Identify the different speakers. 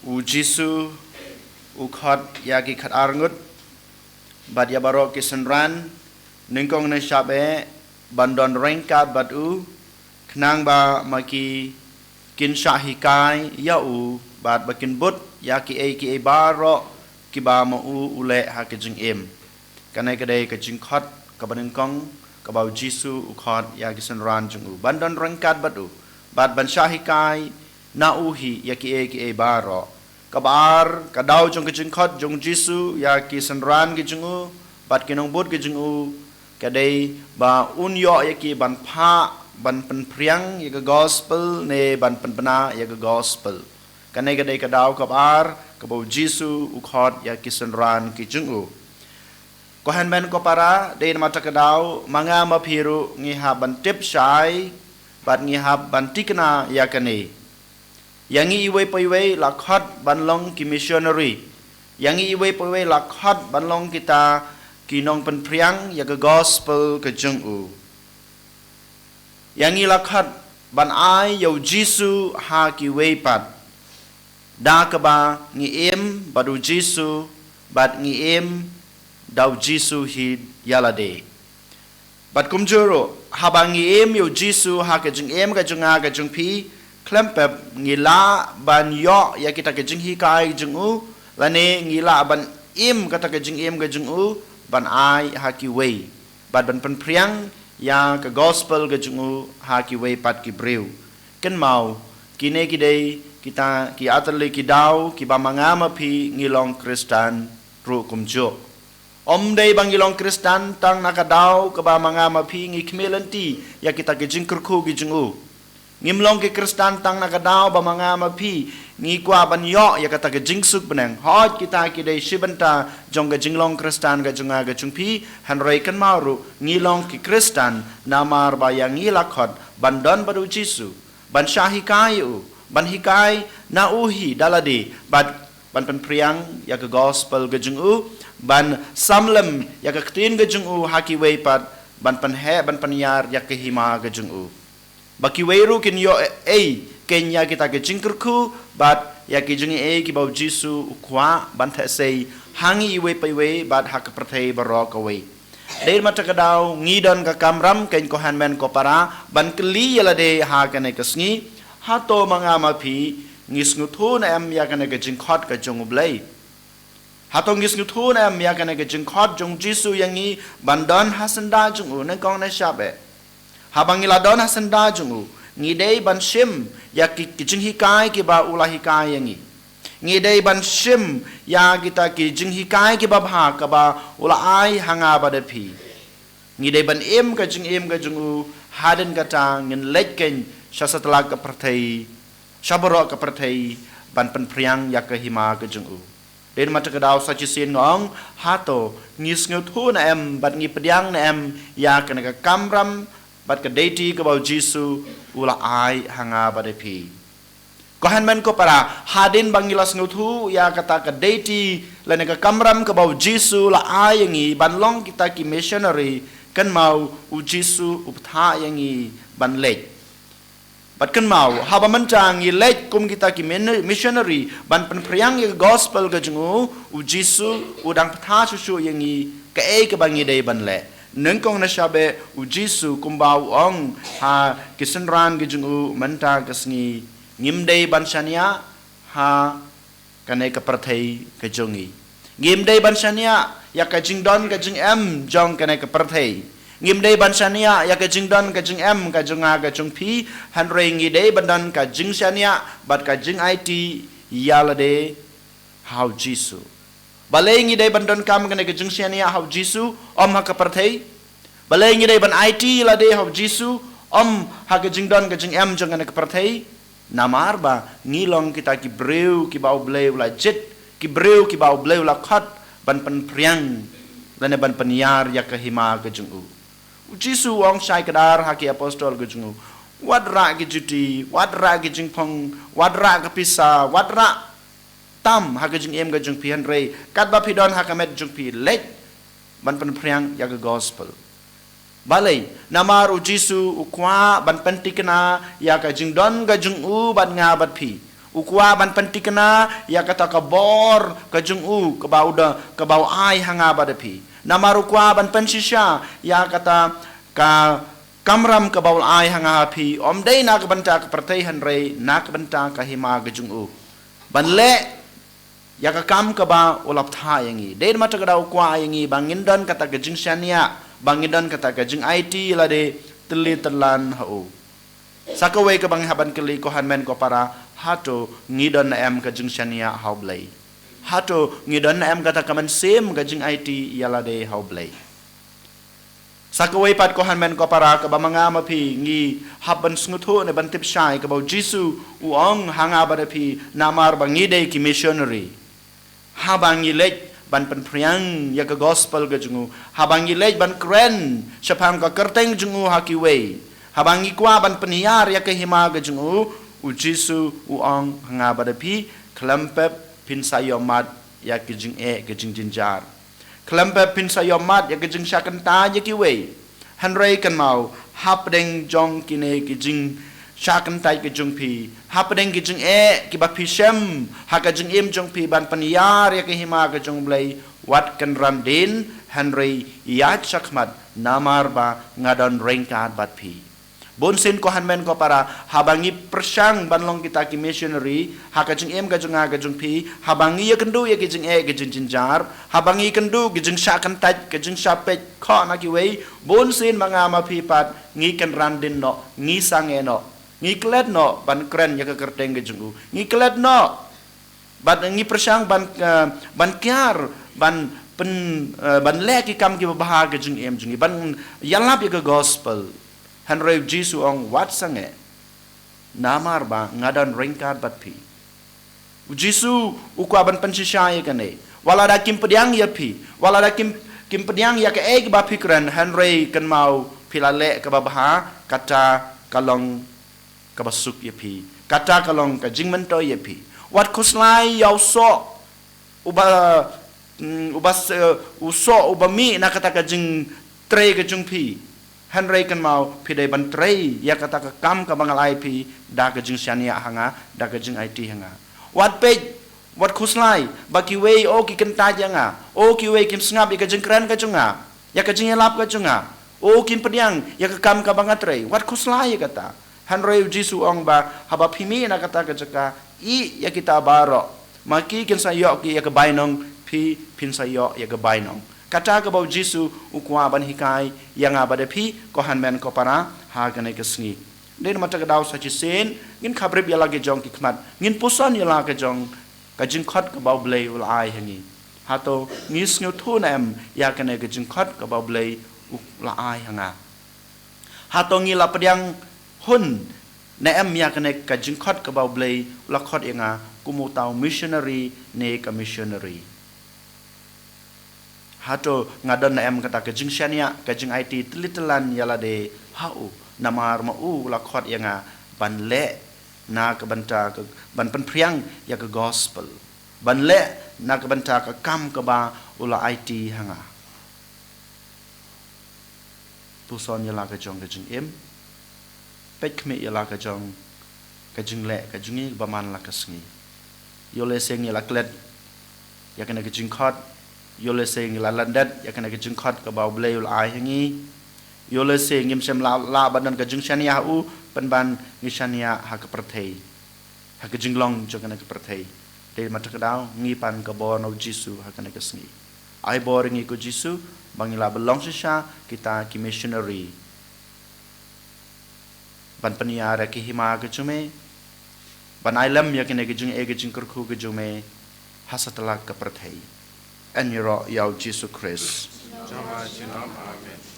Speaker 1: u Jisu u khat ya ki khat arngut bad ya barok ki senran ningkong na shabe bandon rengkat bad u knang ba maki kin shahikai ya u bad bakin but ya ki e baro ki ba ma u ule ha ki jing em kanai kadai ka jing khat ka baningkong ka ba Jisu u khat ya ki senran jung u bandon rengkat bad u bad ban shahikai na uhi ya ki e baro kabar kadau jong kejing khot jong Jisu ya ki senran ki jungu bat kinong bot ki jungu kadai ba unyo ya ki ban pha ban pen priang ya gospel ne ban pen bana ya gospel kanai kadai kadau kabar kabau Jisu u khot ya ki senran ki jungu ko han ben ko para de mata kadau manga ma phiru ngi ha ban tip sai bat ngi ha ban tikna ya kane yang iwe paiwe lakhat banlong ki missionary yang iwe paiwe lakhat banlong kita kinong pen priang ya ke gospel ke jung u yang i lakhat ban ai yo Jisu ha ki we pat da ka ba ngi em badu Jisu bat ngi em dau Jisu hi yalade bat kumjuro ha ba ngi em yo Jisu ha ke jung em ka jung a ka jung pi klempep ngila ban yo ya kita ke jing hi kai jing u lane ngila ban im kata ke jing im ke jing u ban ai ha ki wei ban pen priang ya ke gospel ke jing u ha ki wei pat ki breu ken mau kine ki dei kita ki atali ki dau ki ba mangama phi ngilong Kristan ru kumjo om dei bang ngilong Kristan tang nakadau ke ba mangama phi ngi khmelanti ya kita ke jing kurku ki jing u ngimlong ke Kristan tang nakadau ba mga mapi ngi kwa ban yo ya kata ke jingsuk benang hot kita ki dei shibanta jong ke jinglong Kristan ga junga ga jungpi han rei kan maru ngilong ke Kristan namar ba yang ngilakot bandon badu Jisu ban shahikai u ban hikai na uhi daladi ban pen priang ya ke gospel ga jungu ban samlem ya ke tin ga jungu haki wei pat ban pen yar ya ke hima ga jungu baki weiru kin yo kenya kita ke jingkurku bat ya ki jungi ki bau Jisu ukwa ban tha sei hangi we pai we bat hak prathei barok we deir mata kadau ngidon ka kamram ken ko hanmen ko para ban kli yala de ha kane kasngi ha to manga ma phi ngis ngu thu na am ya kane ke jingkhot ka jong blai ha to ngis ngu thu na am ya kane ke jingkhot jong Jisu yangi bandon hasanda jong u na kong na shabe habang iladon hasanda jungu ngidei ban shim ya ki jing hikai ki ba ulah hikai yangi ngidei ban shim ya kita ki jing hikai ki ba bha ka ba ulah ai hanga ba de phi ngidei ban em ka jungu haden kata ngin leken sasatla ka prathai shabro ka prathai ban pen priang ya ka hima ka jungu den mata ka daw sa chi sin ngong hato ngis ngu thu na em bat ngi pediang na em ya ka ka kamram bat ka deiti ka bau Jisu ula ai hanga ba de phi ko hanmen ko para hadin bangilas nguthu ya kata ka deiti lane ka kamram ka bau Jisu la ai yangi banlong kita ki missionary kan mau u Jisu uptha yangi ban lek bat kan mau haba mancang i lek kum kita ki missionary ban pen priang ye gospel ka jungu u Jisu udang ptha susu yangi ka ka bangi dei ban le nengkong na shabe u Jisu kumbau ong ha kisenran gi jungu manta kasngi ngimdei bansania ha kane ka prathei ka jongi ngimdei bansania ya ka jingdon ka jing em jong kane ka prathei ngimdei bansania ya ka jingdon ka jing em ka jonga ka jongpi han rei ngi dei bandan ka jingsania bat ka jing it yalade how Jisu balai ngi dei bandon kam kane ke jingsiania hau Jisu om ha ka prathei balai ngi dei ban IT la de hau Jisu om ha ke jingdon ke jing em jong kane ka prathei namar ba ngilong kita ki breu ki bau bleu la jet ki breu ki bau bleu la khat ban pen priang lane ban pen yar ya ka hima ke jungu Jisu ong sai kadar ha ki apostol ke jungu wadra ki juti wadra ki jingpong wadra ka pisa wadra tam ha ka jing em ka jung pi han rei kat ba phi don ha ka met jung pi let ban pen priang ya ka gospel balai namar u Jisu ukwa ban pen tikna ya ka jing don ka jung u ban nga bat phi ukwa ban pentikna ya kata ka bor ka jung ka bau ai hanga badapi namaru kwa ban pensisha ya kata ka kamram ka bau ai hanga pi om dei na ka banta ka pertai hanrei na ka banta ka hima ka jung ban le ya ka kam ka ba ulap tha yangi dei mata ka dau kwa yangi bangin don kata ka jing shania bangin don kata ka jing IT la de teli telan hau sakawai ka bang haban kali ko hanmen ko para hato ngidon na em ka jing shania hau blai hato ngidon na em kata kaman sem ka jing IT yala de hau blai sakawai pat ko hanmen ko para ka ba mga mapi ngi haban sngutu ne ban tip shai ka ba jisu uong hanga ba pi namar bangi de ki missionary habangi lej ban pen priang ya ka gospel ka jungu habangi lej ban kren shapam ka kerteng jungu hakiwei habangi kwa ban peniar ya ka hima ka jungu u jisu uong hanga ba pi klempep pin sayomat ya ka jing ka jing jinjar klempep pin sayomat ya ka jing shakanta ya ki wei hanrei kan mau hapdeng jong kine ki jing shakan tai ke jung pi hapdeng ki jung ki ba pi shem ha ka jung im jung pi ban paniar ya ke hima ka jung blai wat kan ram din hanrei ya chakmat namar ba ngadon rengkat bat pi bonsin ko hanmen ko para habangi persang banlong kita ki missionary ha ka jung im ka jung pi habangi ya kendu ya ki jung ki jung jinjar habangi kendu ki jung shakan tai ka jung shapet kho na ki wei bonsin manga ma pi pat ngi kan ram din no ngi sange no ngi klet no ban kren ya ka kerteng ke jungu ngi klet no ban ngi persang ban kyar ban ban le ki kam ki bahag ke jung em jungi ban yalap ya ka gospel hanrei jisu ong wat sange namar ba ngadan ringkat bat pi jisu ukwa ban pensisya ya kane wala da kim pediang ya pi wala da kim pediang ya ka ba pikran hanrei kan mau pilale ka baha kata kalong kabasuk ya pi kata kalong ka jingmento ya pi wat kuslai yau so uso ubami na kata ka jing tre ka jung pi hanrei kan mau pidai ban tre ya kata ka kam ka bangalai pi da ka jing shania hanga da ka jing IT hanga wat pe wat kuslai baki wei o ki kan ta janga o ki wei kim snap ya ka jing kran ka junga ya ka jing lap ka junga o kim pediang ya ka kam ka bangatrei wat kuslai ya kata hanrei jisu ong ba haba pimi na kata ka jaka ya kita baro maki kin sayo ki ya ka bainong pi pin sayo ya ka bainong kata ka bau jisu ukwa ban hikai yang abada pi ko hanmen ko para ha gane ka sngi den mata ka daw sa chi sen ngin khabrib ya lage jong ki khmat ngin pusan ya la ka jong ka jing khat ka bau blei ul ai hangi hato ngis nyu thu na em ya kane ka jing khat ka bau blei ula ai hanga hato ngi la pediang hun na em ya kane ka jing khat ka bau blei la khat inga kumu tau missionary ne ka missionary hato ngadon na em kata ka jing shania ka jing IT telitelan yala de hau namar ma la khat inga ban le na ka banta ka ban pen priang ya ka gospel ban le na ka banta ka kam ka ba ula IT hanga tu son yala ka jong ka jing em pek me yala ka jong ka jing le ka jungi ba man la ka sngi yole seng yala klet ya kana ka jing khat yole seng yala landat ya kana ka jing khat ka ba blei ul ai hangi yole seng ngim sem la badan ka jing shania u pan ban ngi shania ha ka perthei ha ka jing long jo kana ka perthei de mata ka daw ngi pan ka bo no jisu ha kana ka sngi ai bo ngi ko jisu bangila belong sha kita ki missionary ban paniara ki hima ke jume ban ailam ya kene ke jung e ke jing kurku ke jume hasatala ka perthei en yaro yau Jesus Christ
Speaker 2: Jama jinam amen.